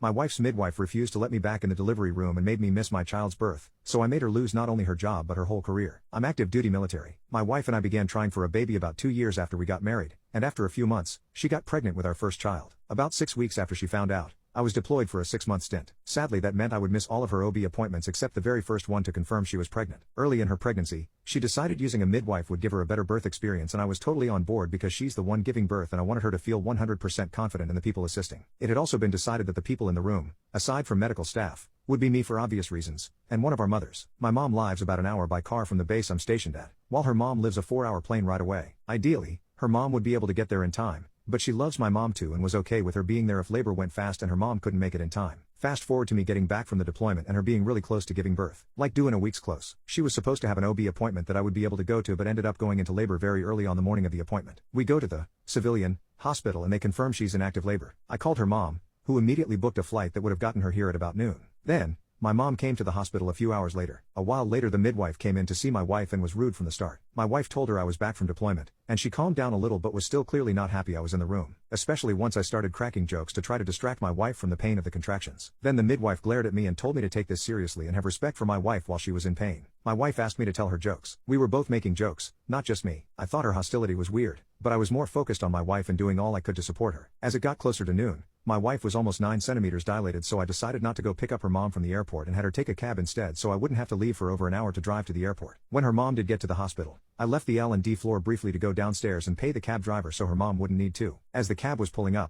My wife's midwife refused to let me back in the delivery room and made me miss my child's birth, so I made her lose not only her job but her whole career. I'm active duty military. My wife and I began trying for a baby about 2 years after we got married, and after a few months, she got pregnant with our first child. About 6 weeks after she found out, I was deployed for a 6-month stint. Sadly, that meant I would miss all of her OB appointments except the very first one to confirm she was pregnant. Early in her pregnancy, she decided using a midwife would give her a better birth experience, and I was totally on board because she's the one giving birth and I wanted her to feel 100% confident in the people assisting. It had also been decided that the people in the room, aside from medical staff, would be me for obvious reasons, and one of our mothers. My mom lives about an hour by car from the base I'm stationed at, while her mom lives a 4-hour plane ride away. Ideally, her mom would be able to get there in time, but she loves my mom too and was okay with her being there if labor went fast and her mom couldn't make it in time. Fast forward to me getting back from the deployment and her being really close to giving birth. Like doing a week's close. She was supposed to have an OB appointment that I would be able to go to but ended up going into labor very early on the morning of the appointment. We go to the civilian hospital and they confirm she's in active labor. I called her mom, who immediately booked a flight that would have gotten her here at about noon. Then, my mom came to the hospital a few hours later. A while later the midwife came in to see my wife and was rude from the start. My wife told her I was back from deployment, and she calmed down a little but was still clearly not happy I was in the room, especially once I started cracking jokes to try to distract my wife from the pain of the contractions. Then the midwife glared at me and told me to take this seriously and have respect for my wife while she was in pain. My wife asked me to tell her jokes. We were both making jokes, not just me. I thought her hostility was weird, but I was more focused on my wife and doing all I could to support her. As it got closer to noon, my wife was almost 9 centimeters dilated, so I decided not to go pick up her mom from the airport and had her take a cab instead so I wouldn't have to leave for over an hour to drive to the airport. When her mom did get to the hospital, I left the L&D floor briefly to go downstairs and pay the cab driver so her mom wouldn't need to. As the cab was pulling up,